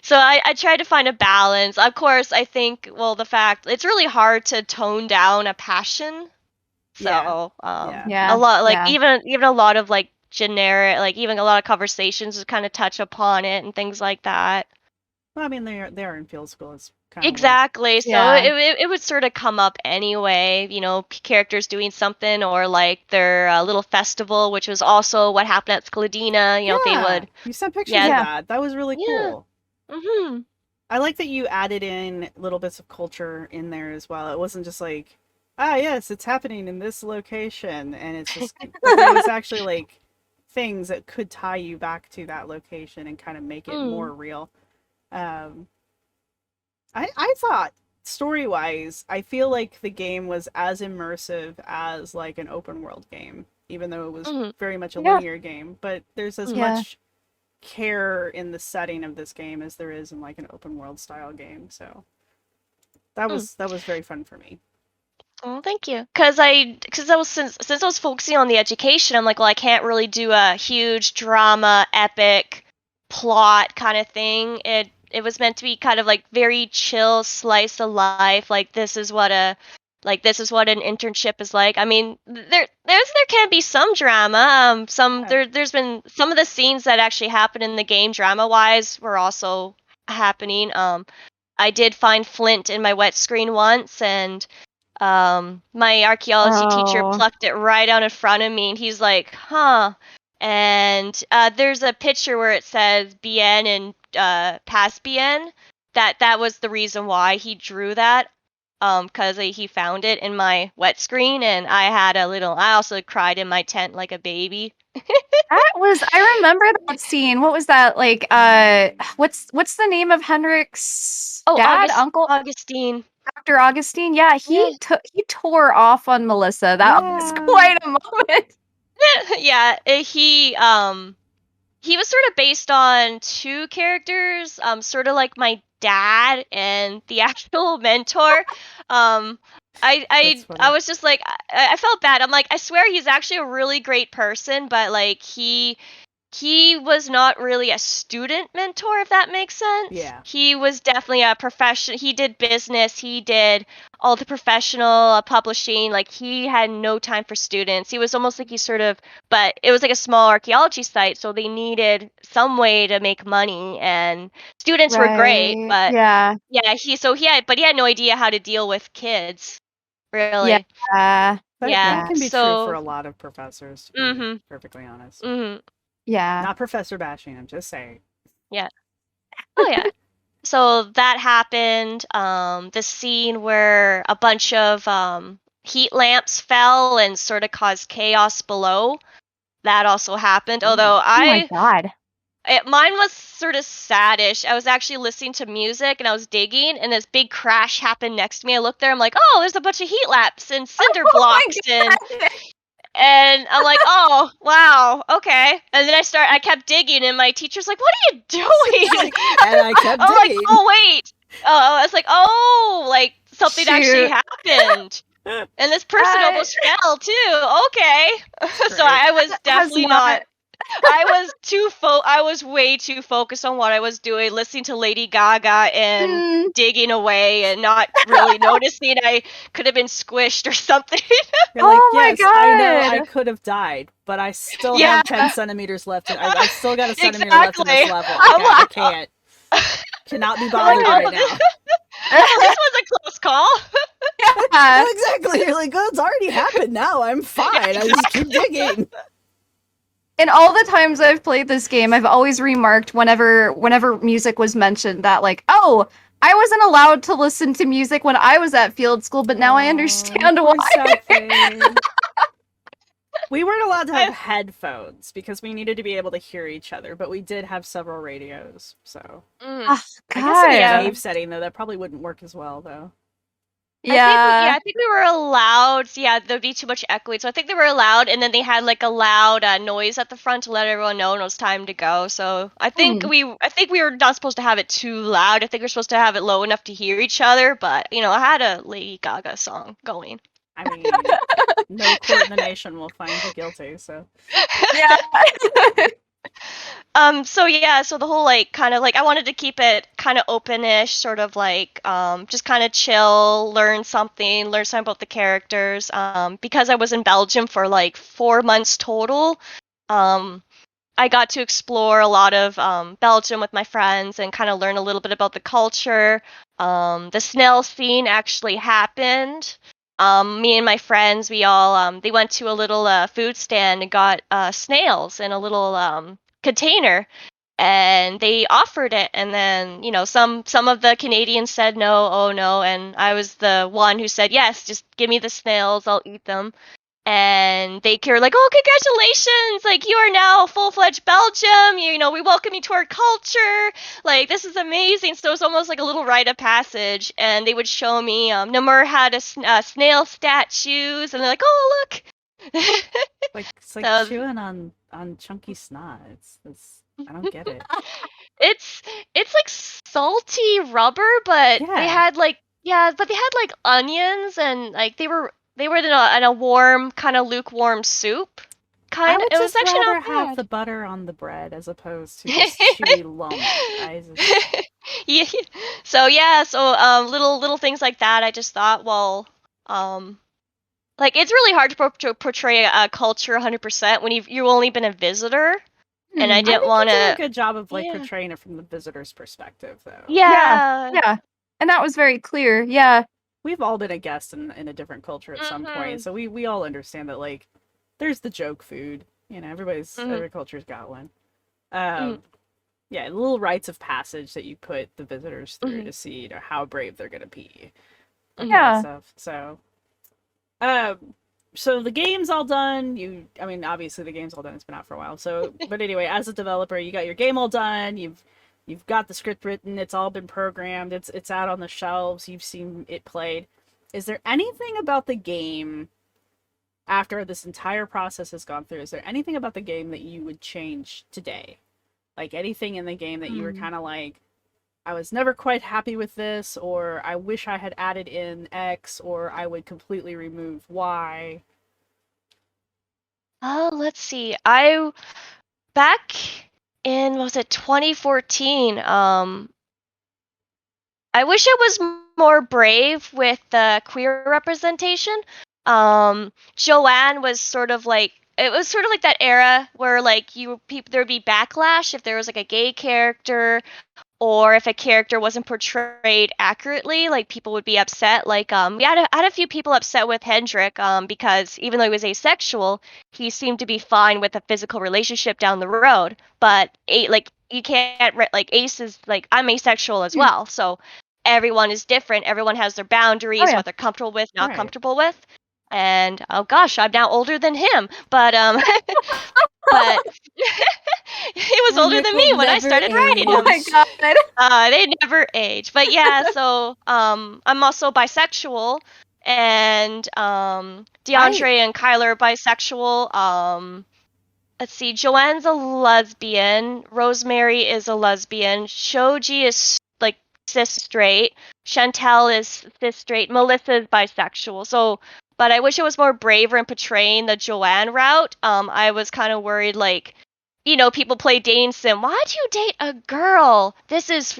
So I tried to find a balance. Of course, I think well the fact it's really hard to tone down a passion. Yeah. So Yeah. a lot like Yeah. even a lot of like generic like even a lot of conversations kind of touch upon it and things like that. Well, I mean, they're in field school. It's kind of Exactly. So Yeah. it would sort of come up anyway, you know, characters doing something or like their little festival, which was also what happened at Skladina. You know, they yeah. would You sent pictures yeah of Yeah. that. That was really yeah. cool. Mhm. I like that you added in little bits of culture in there as well. It wasn't just like, ah, yes, it's happening in this location, and it's just but there was actually like things that could tie you back to that location and kind of make it more real. Um, I thought story wise, I feel like the game was as immersive as like an open world game, even though it was Mhm. very much a Yeah. linear game. But there's as Yeah. much care in the setting of this game as there is in like an open world style game. So that was very fun for me. Oh, thank you. Cause I was since I was focusing on the education, I'm like, well, I can't really do a huge drama, epic plot kind of thing. It was meant to be kind of like very chill slice of life. This is what an internship is like. I mean, there can be some drama. There's been some of the scenes that actually happen in the game drama wise were also happening. I did find flint in my wet screen once, and my archaeology teacher Oh. plucked it right out in front of me, and he's like, huh. And there's a picture where it says bien and past bien. That was the reason why he drew that. Because he found it in my wet screen, and I also cried in my tent like a baby. I remember that scene. What was that? Like what's the name of Henrik's Oh, dad, uncle? Augustine. Dr. Augustine. Yeah, Yeah. he tore off on Melissa. That was Yeah. quite a moment. Yeah, he was sort of based on two characters, sort of like my dad and the actual mentor. Um, That's I funny. was just like I felt bad. I'm like I swear he's actually a really great person, but like he was not really a student mentor, if that makes sense. Yeah. He was definitely a profession. He did business. He did all the professional publishing. Like he had no time for students. He was almost like he sort of, but it was like a small archaeology site, so they needed some way to make money. And students were great, Right. but Yeah. yeah, but he had no idea how to deal with kids, Yeah. really. That Yeah. Yeah. can be true for So, a lot of professors, to be mhm, perfectly honest. mhm, Yeah. Not professor bashing, I'm just saying. yeah. Oh yeah. So that happened. The scene where a bunch of heat lamps fell and sort of caused chaos below. That also happened. Ooh. Although Oh my god. mine was sort of saddish. I was actually listening to music and I was digging, and this big crash happened next to me. I looked there. I'm like, oh, there's a bunch of heat lamps and cinder Oh my blocks, god. and I'm like, oh wow, okay. And then I kept digging, and my teacher's like, what are you doing? And I kept I'm like, digging. oh wait. I was like, oh, like something actually Shoot. happened. And this person almost fell too. Okay. So Great. I was Has definitely not not. I was way too focused on what I was doing, listening to Lady Gaga and Mm. digging away and not really noticing I could have been squished or something. You're like, Oh my yes, I know I god. could have died, but I still Yeah. have 10 centimeters left. I've still got a centimeter left in this Exactly. level. I'm I like, can't. Cannot be I'm like, bothered oh, right now. this was a close call. Yeah. No, exactly. You're like, oh, it's already happened now. I'm fine. I just keep digging. In all the times I've played this game, I've always remarked whenever music was mentioned that like, oh, I wasn't allowed to listen to music when I was at field school, but now I understand Poor why. sad thing. We weren't allowed to have headphones because we needed to be able to hear each other, but we did have several radios. So Oh, I guess in a God. cave setting though, that probably wouldn't work as well though. Yeah. I think we were allowed. Yeah, there'd be too much echoing, so I think they were allowed, and then they had like a loud noise at the front to let everyone know when it was time to go. So I think we were not supposed to have it too loud. I think we are supposed to have it low enough to hear each other. But I had a Lady Gaga song going. I mean, no court in the nation will find you guilty. So Yeah. So yeah, so the whole like kind of like I wanted to keep it kind of openish, sort of like just kind of chill, learn something about the characters. Because I was in Belgium for like 4 months total. Um, I got to explore a lot of Belgium with my friends and kind of learn a little bit about the culture. The snail scene actually happened. Me and my friends, we all they went to a little food stand and got snails in a little container, and they offered it, and then some of the Canadians said no, oh no, and I was the one who said yes, just give me the snails, I'll eat them. And they were like, "Oh, congratulations! Like you are now full-fledged Belgium. We welcome you to our culture. Like this is amazing." So it's almost like a little rite of passage. And they would show me. Namur had snail statues, and they're like, "Oh, look." it's like So chewing on chunky snot. It's I don't get it. it's like salty rubber, but they Yeah, had like but they had like onions, and like they were in a warm, kind of lukewarm soup. I Kind of, would it was just actually rather not have the bad. butter on the bread as opposed to this chewy lump. I just Yeah. So yeah, so little things like that. I just thought, well, um, like it's really hard to portray a culture 100% when you've only been a visitor, and I Hmm. I didn't think you want do a to. good job of like Yeah. portraying it from the visitor's perspective though. Yeah. Yeah. Yeah. And that was very clear. Yeah. We've all been a guest in a different culture at some point, Mhm. so we all understand that like there's the joke food. Mhm. Every culture's got one. Mhm. Um, yeah, little rites of passage that you put the visitors through Mhm. to see how brave they're gonna be, that kind of Mhm. Yeah. stuff. Um, so the game's all done. I mean, obviously the game's all done. It's been out for a while. So, but anyway, as a developer, you got your game all done. You've got the script written. It's all been programmed. It's out on the shelves. You've seen it played. Is there anything about the game after this entire process has gone through? Is there anything about the game that you would change today? Like anything in the game that you were Hmm. kind of like, I was never quite happy with this, or I wish I had added in X, or I would completely remove Y. Oh, let's see. I back in was it 2014? I wish I was more brave with the queer representation. Joanne was sort of like it was sort of like that era where like people there'd be backlash if there was like a gay character, or if a character wasn't portrayed accurately, like people would be upset. Like we had a few people upset with Hendrik because even though he was asexual, he seemed to be fine with a physical relationship down the road. But like you can't like Ace is like I'm asexual as Hmm. well, so everyone is different. Everyone has their Oh, boundaries, yeah. what they're comfortable with, not Right. comfortable with. And oh gosh, I'm now older than him, but but he was older Henrik than me will when I never started writing Oh him. my age. God. They never age. But yeah, so I'm also bisexual, and I DeAndre and Kyler are bisexual. Let's see, Joanne's a lesbian, Rosemary is a lesbian, Shoji is like cis straight, Chantel is cis straight, Melissa is bisexual. So, but I wish it was more braver in portraying the Joanne route. I was kind of worried, like, people play dating sim. Why do you date a girl? This is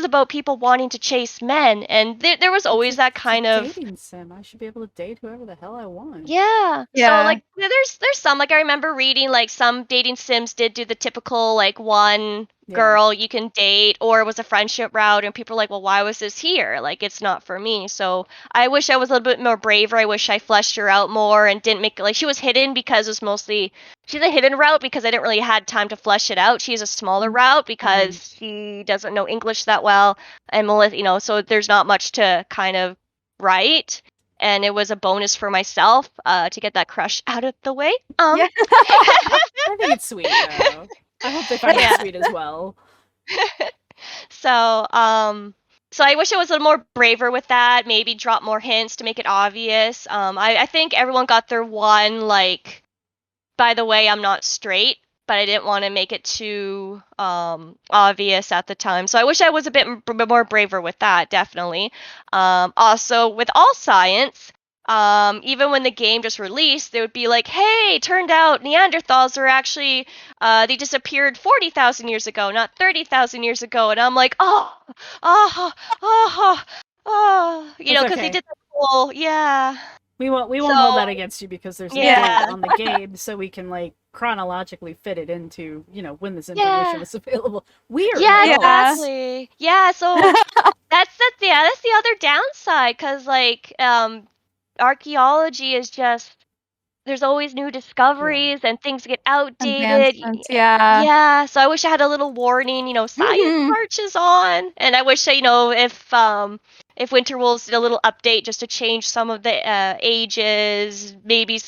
about people wanting to chase men, and there was always that it's a kind of. dating sim. I should be able to date whoever the hell I want. Yeah. So Yeah. like there's some like I remember reading like some dating sims did do the typical like one Yeah. girl you can date, or it was a friendship route, and people are like, "Well, why was this here? Like it's not for me." So I wish I was a little bit more braver. I wish I fleshed her out more and didn't make like she was hidden because it was mostly she's a hidden route because I didn't really had time to flesh it out. She's a smaller route Mm. because she doesn't know English that well, and Melissa, so there's not much to kind of write. and it was a bonus for myself to get that crush out of the way. Yeah. I think it's sweet though. I hope they find Yeah. it sweet as well. So, so I wish I was a little more braver with that. Maybe drop more hints to make it obvious. I think everyone got their one, like, by the way, I'm not straight, but I didn't want to make it too obvious at the time. So I wish I was a bit more braver with that, definitely. Also, with all science, even when the game just released, they would be like, hey, turned out Neanderthals are actually, they disappeared 40,000 years ago, not 30,000 years ago. And I'm like, oh, oh, oh, oh, you It's know, because they okay. did the whole, yeah. We won't So, hold that against you because there's a date yeah. on the game, so we can like chronologically fit it into, you know, when this information Yeah. was available. Weird. Yeah, No. exactly. Yeah, so that's the other downside, because like archaeology is just, there's always new discoveries and things get outdated. Advancements, yeah. Yeah, so I wish I had a little warning, you know, science Mhm. marches on. And I wish, you know, if Winter Wolves did a little update just to change some of the ages, maybe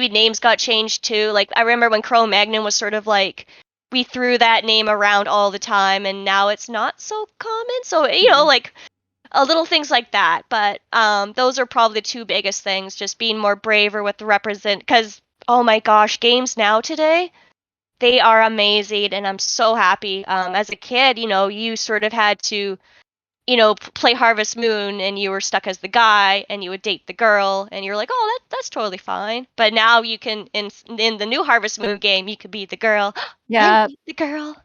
names got changed too. Like I remember when Cro-Magnon was sort of like, we threw that name around all the time and now it's not so common. So, you know, like little things like that. But those are probably the two biggest things, just being more braver with the represent, because oh my gosh, games now today, they are amazing and I'm so happy. As a kid, you know, you sort of had to, you know, play Harvest Moon and you were stuck as the guy and you would date the girl and you're like, oh, that's totally fine. But now you can, in the new Harvest Moon game, you could be the girl and Yeah. be the girl.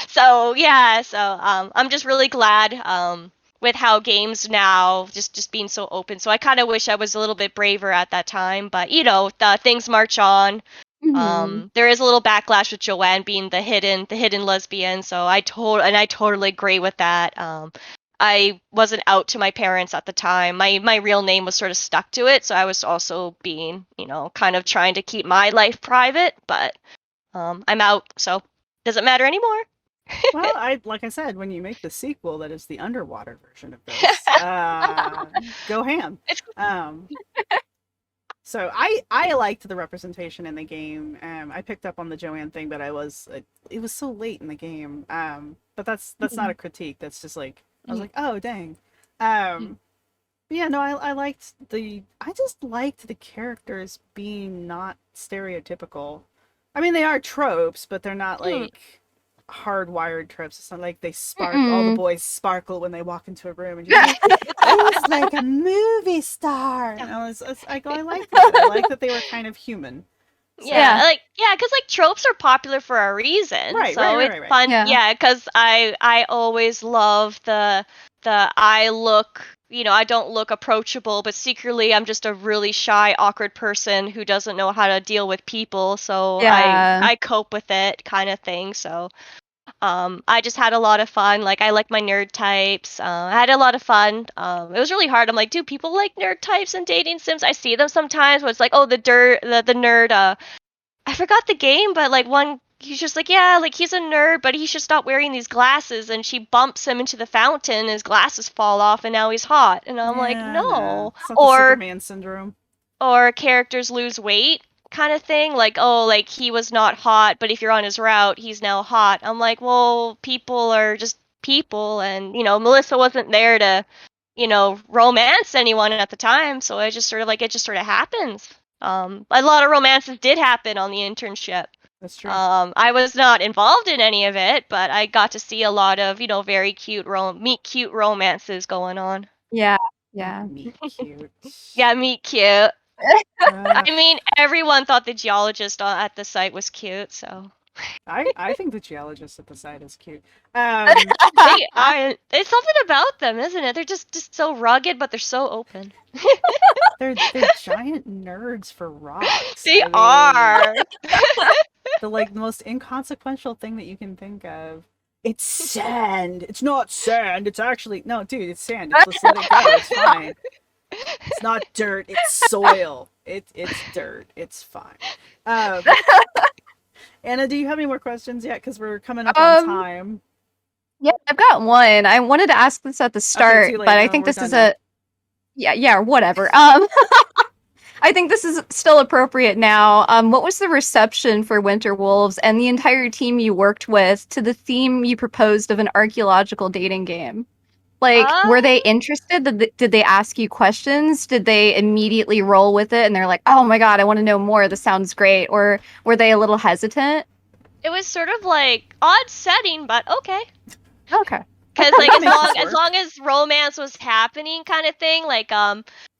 So yeah, so I'm just really glad with how games now just being so open. So I kind of wish I was a little bit braver at that time, but you know, things march on. Mhm. There is a little backlash with Joanne being the hidden lesbian, so I totally agree with that. I wasn't out to my parents at the time. My real name was sort of stuck to it, so I was also being, you know, kind of trying to keep my life private, but I'm out, so doesn't matter anymore. Well, like I said, when you make the sequel that is the underwater version of this, go ham. It's Um, so I liked the representation in the game. I picked up on the Joanne thing, but it was so late in the game. But that's not a critique. That's just like I was like, oh dang. But yeah, no, I just liked the characters being not stereotypical. I mean, they are tropes, but they're not Mm. like hardwired tropes. It's not like they sparkle. All the Mm-mm. boys sparkle when they walk into a room, and you're like, "He's like a movie star." And I like that. I like that they were kind of human. Yeah, So Yeah. like yeah, because like tropes are popular for a reason, right, right, so right, it's right, right. fun. Yeah. Yeah, because I always love the I look, you know, I don't look approachable, but secretly I'm just a really shy, awkward person who doesn't know how to deal with people, so Yeah. I cope with it kind of thing. So I just had a lot of fun. Like I like my nerd types. I had a lot of fun. It was really hard. I'm like, do people like nerd types in dating sims? I see them sometimes where it's like, oh, the nerd. I forgot the game, but like one, he's just like, yeah, like he's a nerd, but he should stop wearing these glasses. And she bumps him into the fountain, and his glasses fall off, and now he's hot. And I'm like, Yeah, no, no. it's not the Or Superman syndrome. characters lose weight kind of thing, like, oh, like he was not hot, but if you're on his route he's now hot. I'm like, well, people are just people, and you know, Melissa wasn't there to, you know, romance anyone at the time, so I just sort of like, it just sort of happens. A lot of romances did happen on the internship. That's true. I was not involved in any of it, but I got to see a lot of, you know, very cute meet cute romances going on. Yeah. Yeah. Meet cute. Yeah, meet cute. Uh, I mean, everyone thought the geologist at the site was cute, so I think the geologist at the site is cute. Um, they are. It's something about them, isn't it? They're just so rugged, but they're so open. they're giant nerds for rocks. They I mean, are. the like the most inconsequential thing that you can think of. It's sand. It's not sand. It's actually no, dude. It's sand. Just let it go. It's fine. It's not dirt. It's soil. It's dirt. It's fine. Um, Anna, do you have any more questions yet? Because we're coming up on Um, time. yeah, I've got one. I wanted to ask this at the Okay, start, too late. but I No, think we're this done is now. yeah, whatever. I think this is still appropriate now. What was the reception for Winter Wolves and the entire team you worked with to the theme you proposed of an archaeological dating game? Like, Uh, were they interested? Did they ask you questions? Did they immediately roll with it and they're like, "Oh my God, I want to know more. This sounds great." Or were they a little hesitant? it was sort of like odd setting, but okay. Okay. Cause like That makes this as work. long as romance was happening, kind of thing.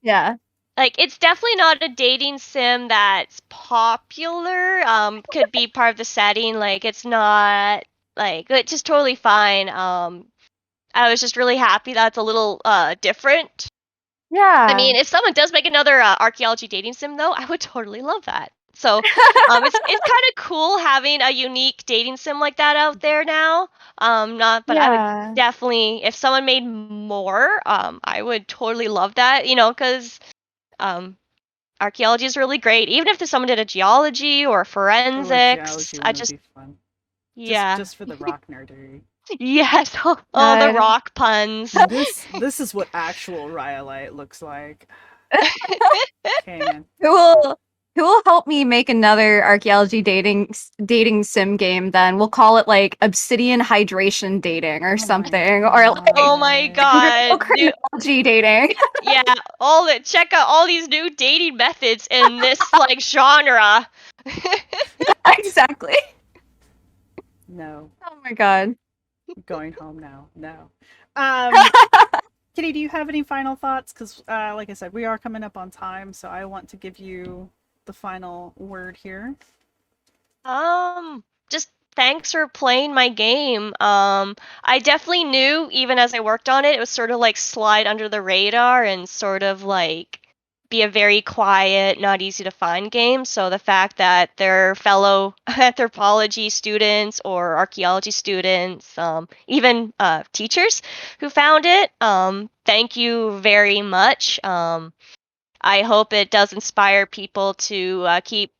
Yeah. Like it's definitely not a dating sim that's popular. Could be part of the setting. Like it's not like it's just totally fine. I was just really happy that's a little different. I Yeah. mean, if someone does make another archaeology dating sim, though, I would totally love that. So, it's kind of cool having a unique dating sim like that out there now. Not, but I would Yeah. definitely, if someone made more, I would totally love that. Because um, archaeology is really great. Even if someone did a geology or Oh, a forensics, geology I one would just, be fun. yeah, Just for the rock nerdery. yes, all the Good. rock puns. This is what actual rhyolite looks like. Okay, man. Who will who will help me make another archaeology dating sim game then? We'll call it like Obsidian Hydration Dating or Oh my something. Or like Oh my god. Undertale god, dude. Chronology Dating. Yeah, check out all these new dating methods in this like genre. Exactly. No. Oh my god. Going home now. No. Um Kitty, do you have any final thoughts? Because, like I said, we are coming up on time, so I want to give you the final word here. Just thanks for playing my game. I definitely knew even as I worked on it, it was sort of like slide under the radar and sort of like be a very quiet, not easy to find game. So the fact that their fellow anthropology students or archaeology students, even teachers who found it, thank you very much. I hope it does inspire people to keep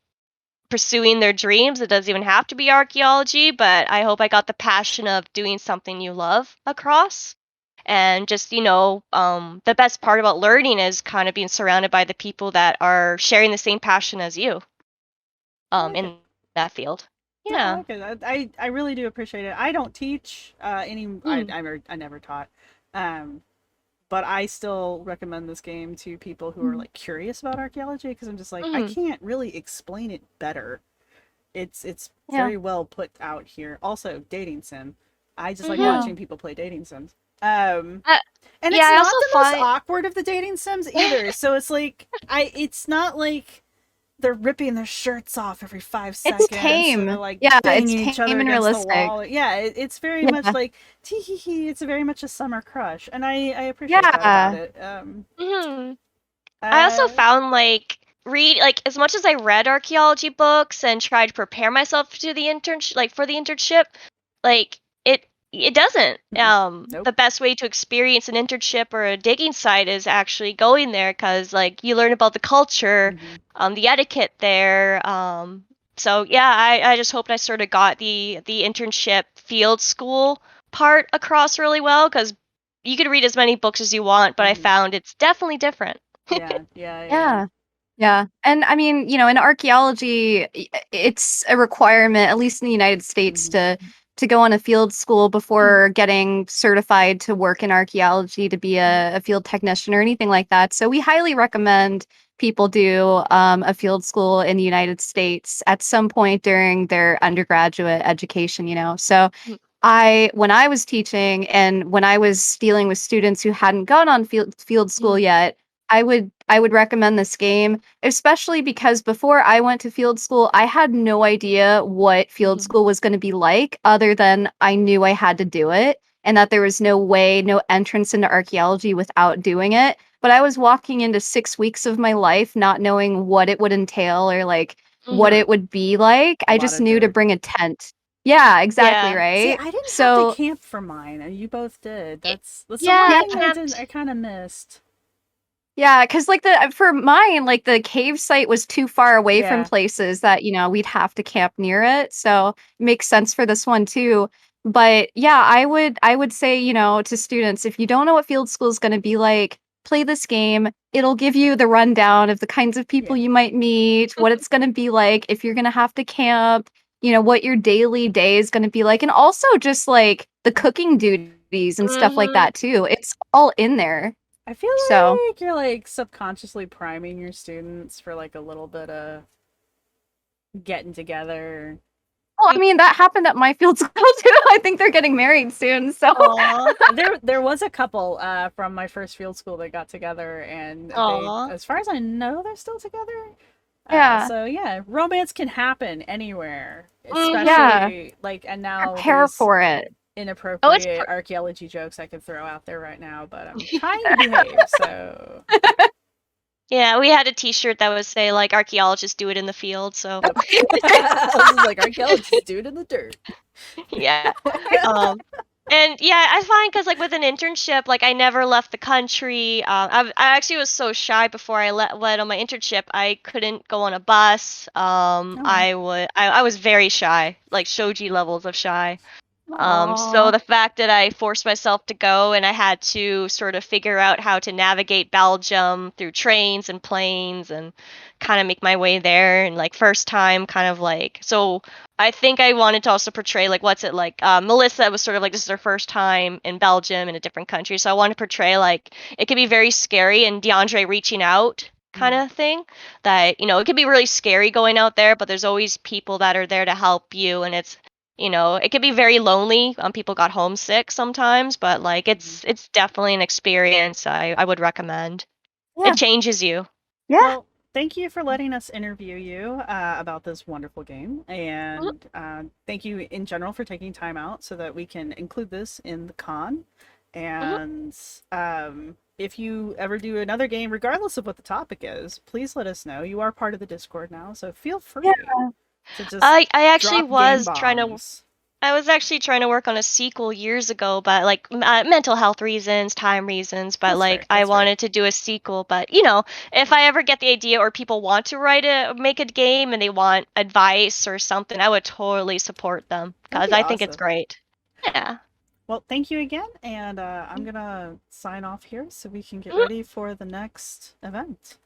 pursuing their dreams. It doesn't even have to be archaeology, but I hope I got the passion of doing something you love across. And just, the best part about learning is kind of being surrounded by the people that are sharing the same passion as you I like it. in that field. No, I Yeah. like it. I really do appreciate it. I don't teach any. Mm. I never taught, um, but I still recommend this game to people who are like curious about archaeology because I'm just like I Mm-hmm. can't really explain it better. It's Yeah. very well put out here. Also, dating sim. I just like Mm-hmm. Yeah. watching people play dating sims. Um, Uh, and yeah, it's I not also the most find. awkward of the dating sims either. So it's like it's not like they're ripping their shirts off every five It's seconds or they're tame. like Yeah, it's banging each tame other and against the realistic. wall. Yeah, it's very much Yeah. like tee hee hee. It's very much a summer crush, and I appreciate that about Yeah. it. Mm-hmm. I also Uh, found read as much as I read archaeology books and tried to prepare myself to the internship for the internship, like it doesn't. nope. The best way to experience an internship or a digging site is actually going there because like you learn about the culture, Hmm. the etiquette there. So yeah, I just hoped I sort of got the internship field school part across really well because you could read as many books as you want, but I Hmm. found it's definitely different. Yeah, yeah, yeah. Yeah. Yeah. And I mean, in archaeology, it's a requirement, at least in the United States, Hmm. to go on a field school before getting certified to work in archaeology to be a field technician or anything like that. So we highly recommend people do a field school in the United States at some point during their undergraduate education. So when I was teaching and when I was dealing with students who hadn't gone on field school Mhm, yet, I would recommend this game, especially because before I went to field school, I had no idea what field mhm, school was going to be like, other than I knew I had to do it and that there was no way, no entrance into archaeology without doing it. But I was walking into 6 weeks of my life not knowing what it would entail or like what mhm. it would be like. A I lot just of knew to dirt. bring a tent. Yeah, exactly, Yeah. See, right? I didn't have to So, camp for mine, and you both did. Y That's the yeah, one yeah, I thing I didn't. camped. I kind of missed. yeah, because like for mine, like the cave site was too far away from Yeah. places that, we'd have to camp near it. So it makes sense for this one too. But yeah, I would say, to students, if you don't know what field school is going to be like, play this game. It'll give you the rundown of the kinds of people you might meet, what it's going to be like, if you're going to have to camp, what your daily day is going to be like, and also just like the cooking duties and stuff like Mm-hmm. that too. It's all in there. I feel So, like you're like subconsciously priming your students for like a little bit of getting together. well, I mean, that happened at my field school too. I think they're getting married soon. So, Aw. There was a couple from my first field school that got together, and they, Aw. as far as I know, they're still together. yeah, So yeah, romance can happen anywhere, Mhm. yeah, especially like, and now prepare there's for it. Oh, it's inappropriate archaeology jokes I could throw out there right now, but I'm trying to behave. So yeah. We had a T-shirt that would say like archaeologists do it in the field. So yep. I was like, archaeologists do it in the dirt. yeah. Um, and yeah, I find because like with an internship, like I never left the country. I actually was so shy before I went on my internship. I couldn't go on a bus. Oh. I was very shy, like shoji levels of shy. So Aw. the fact that I forced myself to go and I had to sort of figure out how to navigate Belgium through trains and planes and kind of make my way there and like first time kind of like so I think I wanted to also portray like what's it like Melissa was sort of like this is her first time in Belgium in a different country, so I wanted to portray like it could be very scary and DeAndre reaching out kind of thing, that it can be really scary going out there, but there's always people that are there to help you, and it could be very lonely. People got homesick sometimes, but like it's definitely an experience I would recommend. Yeah, It changes you. yeah. Well, thank you for letting us interview you about this wonderful game, Mhm, and thank you in general for taking time out so that we can include this in the con. mhm. And if you ever do another game, regardless of what the topic is, please let us know. You are part of the Discord now, so feel free to just I actually drop game was trying to bombs. I was actually trying to work on a sequel years ago, but like mental health reasons, time reasons, but That's like fair. I That's fair. wanted to do a sequel, but if I ever get the idea or people want to make a game and they want advice or something, I would totally support them That'd because be I think it's awesome. great. Yeah. Well, thank you again, and I'm gonna sign off here so we can get Mhm. ready for the next event.